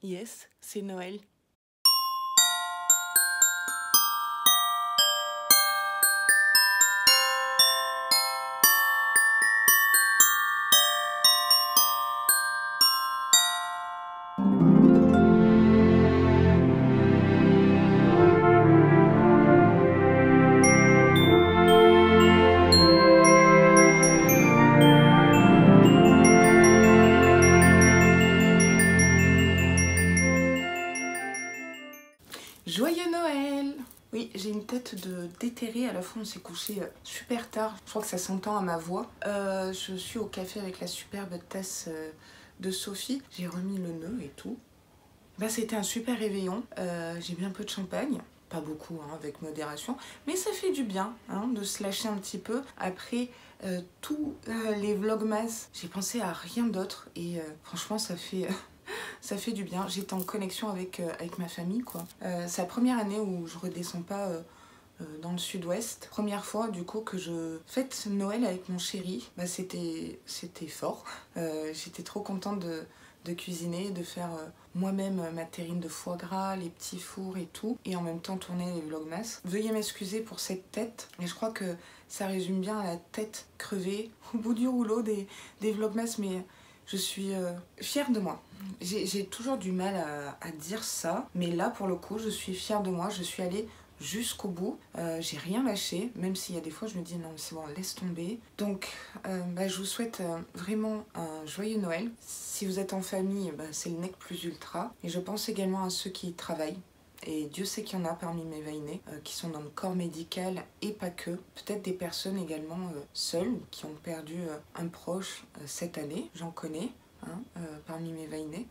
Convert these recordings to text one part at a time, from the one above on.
Yes, c'est Noël. Joyeux Noël! Oui, j'ai une tête de déterrée, à la fois on s'est couché super tard, je crois que ça s'entend à ma voix. Je suis au café avec la superbe tasse de Sophie, j'ai remis le nœud et tout. Bah, c'était un super réveillon, j'ai bu un peu de champagne, pas beaucoup, hein, avec modération, mais ça fait du bien hein, de se lâcher un petit peu après tous les vlogmas. J'ai pensé à rien d'autre et franchement ça fait... Ça fait du bien, j'étais en connexion avec ma famille quoi. C'est la première année où je redescends pas dans le sud-ouest. Première fois du coup que je fête Noël avec mon chéri, bah, c'était fort. J'étais trop contente de cuisiner, de faire moi-même ma terrine de foie gras, les petits fours et tout, et en même temps tourner les vlogmas. Veuillez m'excuser pour cette tête, mais je crois que ça résume bien la tête crevée au bout du rouleau des vlogmas, mais je suis fière de moi. J'ai toujours du mal à dire ça, mais là pour le coup je suis fière de moi, je suis allée jusqu'au bout, j'ai rien lâché, même s'il y a des fois je me dis non c'est bon laisse tomber. Donc bah, je vous souhaite vraiment un joyeux Noël. Si vous êtes en famille, bah, c'est le nec plus ultra, et je pense également à ceux qui travaillent. Et Dieu sait qu'il y en a parmi mes vainés qui sont dans le corps médical et pas que. Peut-être des personnes également seules qui ont perdu un proche cette année, j'en connais hein, parmi mes vainés.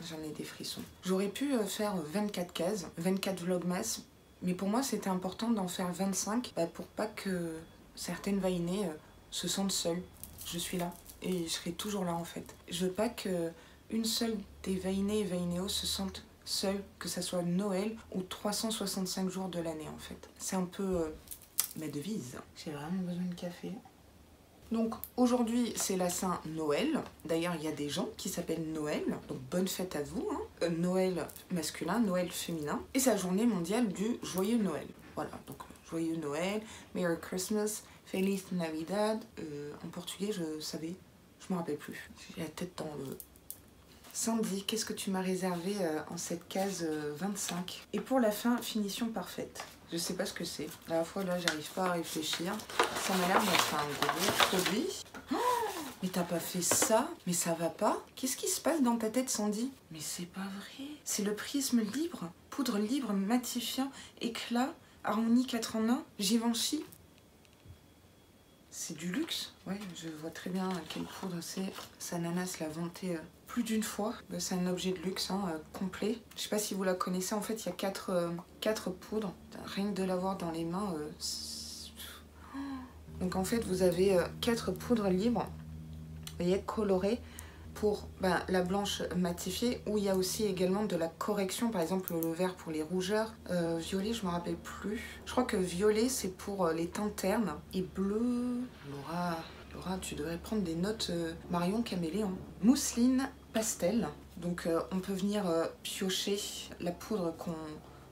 J'en ai des frissons. J'aurais pu faire 24 cases, 24 vlogmas, mais pour moi c'était important d'en faire 25 bah, pour pas que certaines vainées se sentent seules. Je suis là et je serai toujours là en fait. Je veux pas que une seule des vainés et vainéos se sentent seul, que ça soit Noël ou 365 jours de l'année en fait. C'est un peu ma devise. J'ai vraiment besoin de café. Donc aujourd'hui c'est la Saint-Noël. D'ailleurs il y a des gens qui s'appellent Noël, donc bonne fête à vous. Hein. Noël masculin, Noël féminin. Et c'est la journée mondiale du joyeux Noël. Voilà, donc joyeux Noël, Merry Christmas, Feliz Navidad. En portugais je savais, je me rappelle plus. J'ai la tête dans le... Sandy, qu'est-ce que tu m'as réservé en cette case 25? Et pour la fin, finition parfaite. Je sais pas ce que c'est. À la fois là, j'arrive pas à réfléchir. Ça m'a l'air d'être un gros produit. Oh, mais t'as pas fait ça? Mais ça va pas? Qu'est-ce qui se passe dans ta tête, Sandy? Mais c'est pas vrai. C'est le prisme libre. Poudre libre, matifiant, éclat, harmonie 4 en 1, Givenchy. C'est du luxe. Ouais, je vois très bien quelle poudre c'est. Sananas l'a vanté plus d'une fois. C'est un objet de luxe hein, complet. Je sais pas si vous la connaissez. En fait, il y a 4 poudres. Rien que de l'avoir dans les mains. Donc en fait, vous avez 4 poudres libres. Vous voyez, colorées. Pour la blanche matifiée, où il y a aussi également de la correction, par exemple le vert pour les rougeurs, violet je me rappelle plus, je crois que violet c'est pour les teints ternes, et bleu, Laura tu devrais prendre des notes Marion Caméléon. Mousseline pastel, donc on peut venir piocher la poudre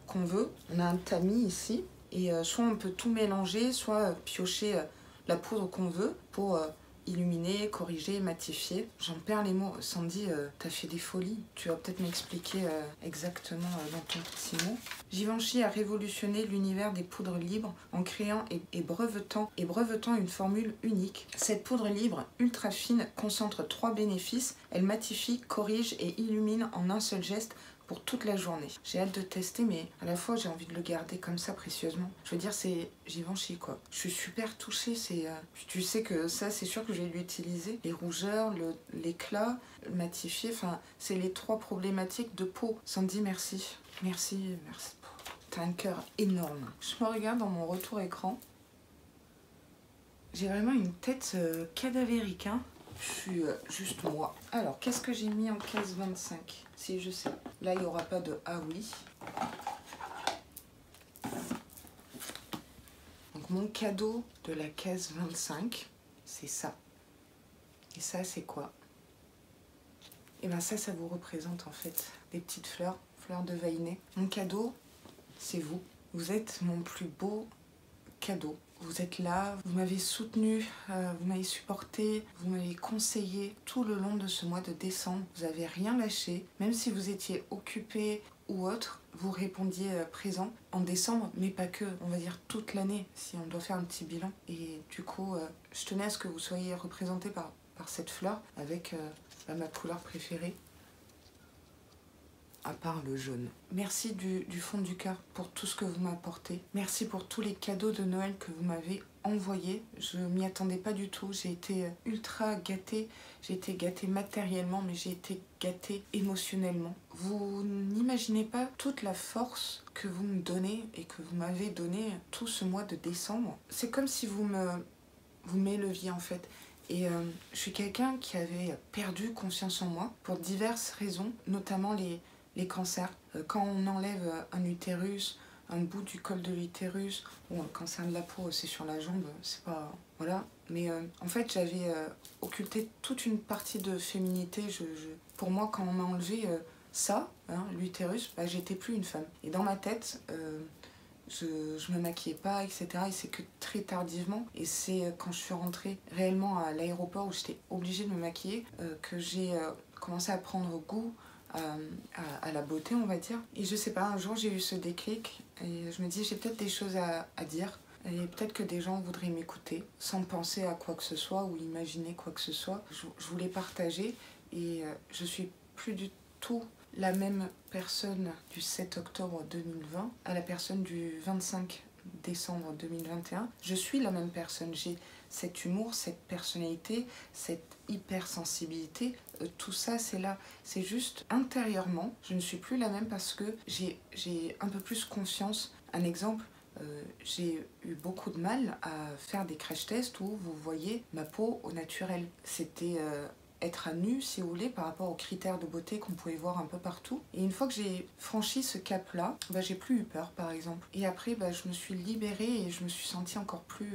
qu'on veut, on a un tamis ici, et soit on peut tout mélanger, soit piocher la poudre qu'on veut pour... illuminer, corriger, matifier. J'en perds les mots. Sandy, t'as fait des folies. Tu vas peut-être m'expliquer exactement dans ton petit mot. Givenchy a révolutionné l'univers des poudres libres en créant et brevetant une formule unique. Cette poudre libre, ultra fine, concentre 3 bénéfices. Elle matifie, corrige et illumine en un seul geste pour toute la journée. J'ai hâte de tester, mais à la fois j'ai envie de le garder comme ça précieusement. Je veux dire, c'est Givenchy quoi. Je suis super touchée, tu sais que ça c'est sûr que je vais l'utiliser. Les rougeurs, l'éclat, le matifié, enfin c'est les 3 problématiques de peau. Sandy, merci. Merci. T'as un cœur énorme. Je me regarde dans mon retour écran. J'ai vraiment une tête cadavérique, hein. Je suis juste moi. Alors, qu'est-ce que j'ai mis en case 25? Si je sais. Là, il n'y aura pas de ah oui. Donc, mon cadeau de la case 25, c'est ça. Et ça, c'est quoi? Et ben ça vous représente en fait des petites fleurs, fleurs de Vaïné. Mon cadeau, c'est vous. Vous êtes mon plus beau cadeau. Vous êtes là, vous m'avez soutenu, vous m'avez supporté, vous m'avez conseillé tout le long de ce mois de décembre. Vous n'avez rien lâché, même si vous étiez occupé ou autre, vous répondiez présent en décembre, mais pas que, on va dire toute l'année, si on doit faire un petit bilan. Et du coup, je tenais à ce que vous soyez représenté par cette fleur avec ma couleur préférée, à part le jaune. Merci du fond du cœur pour tout ce que vous m'apportez. Merci pour tous les cadeaux de Noël que vous m'avez envoyés. Je m'y attendais pas du tout. J'ai été ultra gâtée. J'ai été gâtée matériellement, mais j'ai été gâtée émotionnellement. Vous n'imaginez pas toute la force que vous me donnez et que vous m'avez donnée tout ce mois de décembre. C'est comme si vous m'éleviez en fait. Et je suis quelqu'un qui avait perdu confiance en moi pour diverses raisons, notamment les cancers. Quand on enlève un utérus, un bout du col de l'utérus, bon, le cancer de la peau, c'est sur la jambe, c'est pas... Voilà. Mais en fait, j'avais occulté toute une partie de féminité. Pour moi, quand on m'a enlevé ça, hein, l'utérus, bah, j'étais plus une femme. Et dans ma tête... je me maquillais pas, etc. Et c'est que très tardivement, et c'est quand je suis rentrée réellement à l'aéroport où j'étais obligée de me maquiller, que j'ai commencé à prendre goût à la beauté, on va dire. Et je sais pas, un jour j'ai eu ce déclic et je me dis j'ai peut-être des choses à dire et peut-être que des gens voudraient m'écouter sans penser à quoi que ce soit ou imaginer quoi que ce soit. Je voulais partager et je suis plus du tout la même personne du 7 octobre 2020 à la personne du 25 décembre 2021. Je suis la même personne, j'ai cet humour, cette personnalité, cette hypersensibilité, tout ça c'est là. C'est juste intérieurement, je ne suis plus la même parce que j'ai un peu plus confiance. Un exemple, j'ai eu beaucoup de mal à faire des crash tests où vous voyez ma peau au naturel. C'était... être à nu, si vous voulez, par rapport aux critères de beauté qu'on pouvait voir un peu partout. Et une fois que j'ai franchi ce cap-là, bah, j'ai plus eu peur, par exemple. Et après, bah, je me suis libérée et je me suis sentie encore plus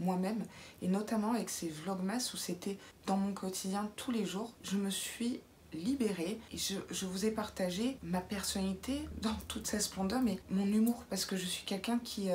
moi-même. Et notamment avec ces vlogmas où c'était dans mon quotidien tous les jours, je me suis libérée et je vous ai partagé ma personnalité dans toute sa splendeur, mais mon humour, parce que je suis quelqu'un qui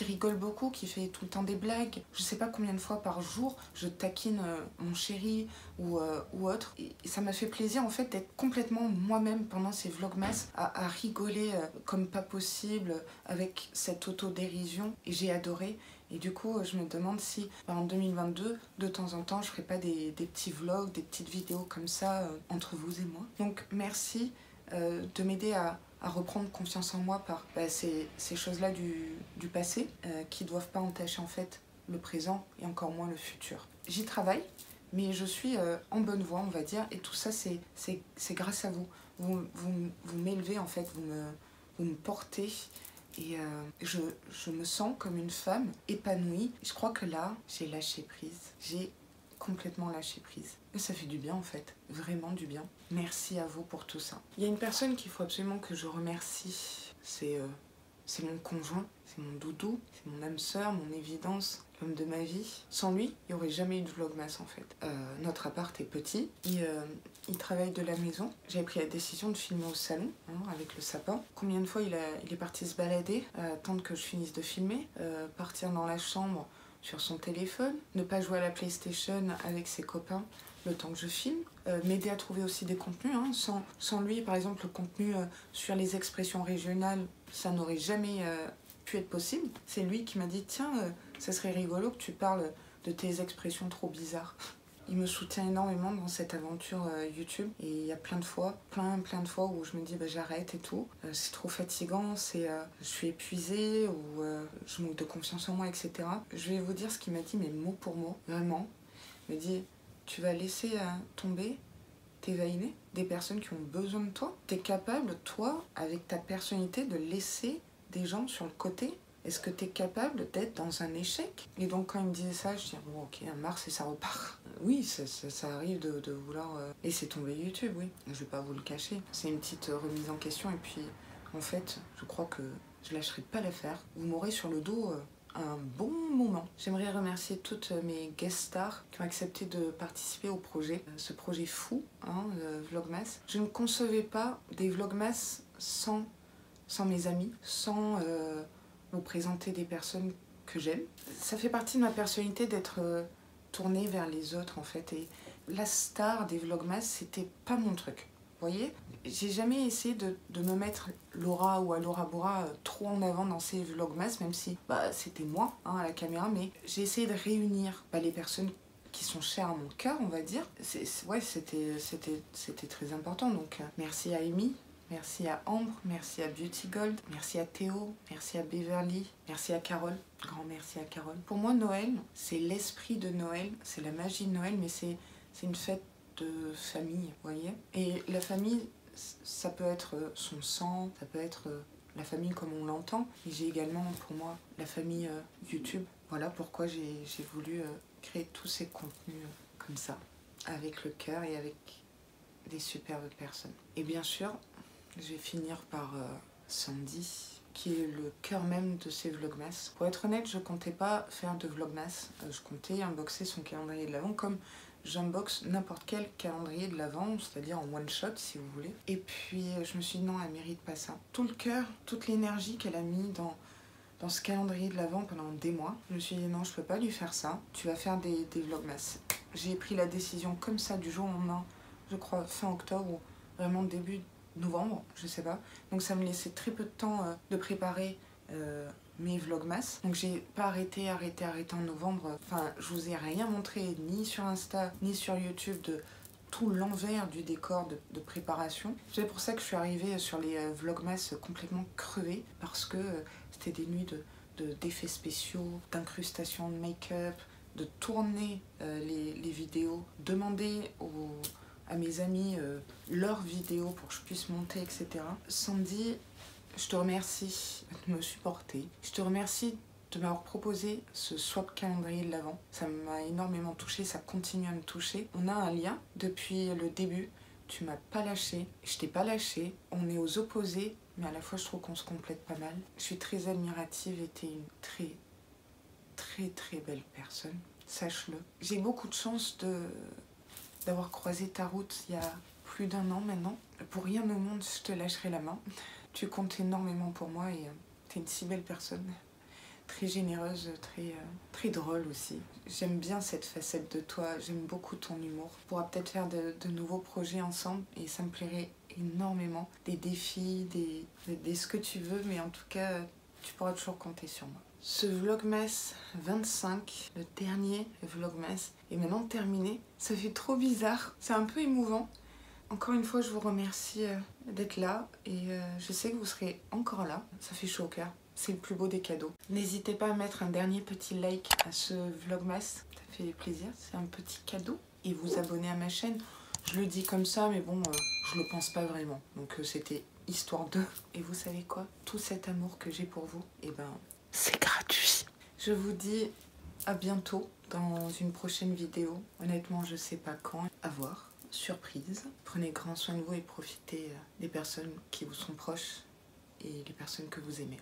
rigole beaucoup, qui fait tout le temps des blagues. Je sais pas combien de fois par jour je taquine mon chéri ou autre. Et ça m'a fait plaisir en fait d'être complètement moi-même pendant ces vlogmas, à rigoler comme pas possible avec cette autodérision. Et j'ai adoré. Et du coup, je me demande si en 2022, de temps en temps, je ferai pas des petits vlogs, des petites vidéos comme ça entre vous et moi. Donc merci de m'aider à reprendre confiance en moi par ces choses-là du passé qui ne doivent pas entacher en fait le présent et encore moins le futur. J'y travaille, mais je suis en bonne voie, on va dire, et tout ça c'est grâce à vous. Vous m'élevez en fait, vous me portez et je me sens comme une femme épanouie. Je crois que là, j'ai lâché prise. J'ai complètement lâché prise. Et ça fait du bien en fait, vraiment du bien. Merci à vous pour tout ça. Il y a une personne qu'il faut absolument que je remercie, c'est mon conjoint, c'est mon doudou, c'est mon âme sœur, mon évidence, l'homme de ma vie. Sans lui, il n'y aurait jamais eu de vlogmas en fait. Notre appart est petit, il travaille de la maison. J'avais pris la décision de filmer au salon, hein, avec le sapin. Combien de fois il est parti se balader, attendre que je finisse de filmer, partir dans la chambre sur son téléphone, ne pas jouer à la PlayStation avec ses copains le temps que je filme, m'aider à trouver aussi des contenus. Hein. Sans lui, par exemple, le contenu sur les expressions régionales, ça n'aurait jamais pu être possible. C'est lui qui m'a dit « Tiens, ça serait rigolo que tu parles de tes expressions trop bizarres ». Il me soutient énormément dans cette aventure YouTube. Et il y a plein de fois où je me dis bah, j'arrête et tout. C'est trop fatigant, je suis épuisée ou je manque de confiance en moi, etc. Je vais vous dire ce qu'il m'a dit, mais mot pour mot, vraiment. Il m'a dit tu vas laisser tomber tes vaïnés, des personnes qui ont besoin de toi. T'es capable, toi, avec ta personnalité, de laisser des gens sur le côté. Est-ce que tu es capable d'être dans un échec? Et donc quand il me disait ça, je dis bon ok, un mars et ça repart. Oui, ça arrive de vouloir laisser tomber YouTube, oui. Je vais pas vous le cacher. C'est une petite remise en question et puis en fait, je crois que je lâcherai pas l'affaire. Vous m'aurez sur le dos un bon moment. J'aimerais remercier toutes mes guest stars qui ont accepté de participer au projet, ce projet fou, hein, Vlogmas. Je ne concevais pas des Vlogmas sans mes amis, sans vous présenter des personnes que j'aime. Ça fait partie de ma personnalité d'être tournée vers les autres en fait, et la star des Vlogmas, c'était pas mon truc. Vous voyez, j'ai jamais essayé de me mettre Laura ou Alora Bora trop en avant dans ces Vlogmas, même si c'était moi hein, à la caméra, mais j'ai essayé de réunir les personnes qui sont chères à mon cœur, on va dire. Ouais, c'était très important, donc merci à Amy, merci à Ambre, merci à Beauty Gold, merci à Théo, merci à Beverly, merci à Carole, grand merci à Carole. Pour moi, Noël, c'est l'esprit de Noël, c'est la magie de Noël, mais c'est une fête de famille, vous voyez. Et la famille, ça peut être son sang, ça peut être la famille comme on l'entend. Et j'ai également pour moi la famille YouTube. Voilà pourquoi j'ai voulu créer tous ces contenus comme ça, avec le cœur et avec des superbes personnes. Et bien sûr, je vais finir par Sandy, qui est le cœur même de ces Vlogmas. Pour être honnête, je comptais pas faire de Vlogmas, je comptais unboxer son calendrier de l'Avent comme j'unbox n'importe quel calendrier de l'Avent, c'est-à-dire en one shot si vous voulez. Et puis je me suis dit non, elle mérite pas ça. Tout le cœur, toute l'énergie qu'elle a mis dans ce calendrier de l'Avent pendant des mois, je me suis dit non, je peux pas lui faire ça, tu vas faire des Vlogmas. J'ai pris la décision comme ça du jour au lendemain, je crois fin octobre ou vraiment début novembre, je sais pas. Donc ça me laissait très peu de temps de préparer mes Vlogmas. Donc j'ai pas arrêté en novembre. Enfin, je vous ai rien montré ni sur Insta ni sur YouTube de tout l'envers du décor de préparation. C'est pour ça que je suis arrivée sur les Vlogmas complètement crevée, parce que c'était des nuits d'effets spéciaux, d'incrustation de make-up, de tourner les vidéos, demander à mes amis leurs vidéos pour que je puisse monter, etc. Sandy, je te remercie de me supporter. Je te remercie de m'avoir proposé ce swap calendrier de l'Avent. Ça m'a énormément touchée, ça continue à me toucher. On a un lien depuis le début. Tu m'as pas lâché, je t'ai pas lâché. On est aux opposés, mais à la fois je trouve qu'on se complète pas mal. Je suis très admirative et t'es une très, très, très belle personne. Sache-le. J'ai beaucoup de chance d'avoir croisé ta route il y a plus d'1 an maintenant. Pour rien au monde, je te lâcherai la main. Tu comptes énormément pour moi et t'es une si belle personne. Très généreuse, très drôle aussi. J'aime bien cette facette de toi, j'aime beaucoup ton humour. On pourra peut-être faire de nouveaux projets ensemble et ça me plairait énormément. Des défis, des ce que tu veux, mais en tout cas, tu pourras toujours compter sur moi. Ce Vlogmas 25, le dernier Vlogmas, est maintenant terminé. Ça fait trop bizarre, c'est un peu émouvant. Encore une fois, je vous remercie d'être là et je sais que vous serez encore là. Ça fait chaud au cœur. C'est le plus beau des cadeaux. N'hésitez pas à mettre un dernier petit like à ce Vlogmas. Ça fait plaisir, c'est un petit cadeau. Et vous abonner à ma chaîne. Je le dis comme ça, mais bon, je le pense pas vraiment. Donc c'était histoire de... Et vous savez quoi? Tout cet amour que j'ai pour vous, eh ben, c'est gratuit. Je vous dis à bientôt dans une prochaine vidéo. Honnêtement, je sais pas quand. À voir. Surprise. Prenez grand soin de vous et profitez des personnes qui vous sont proches et les personnes que vous aimez.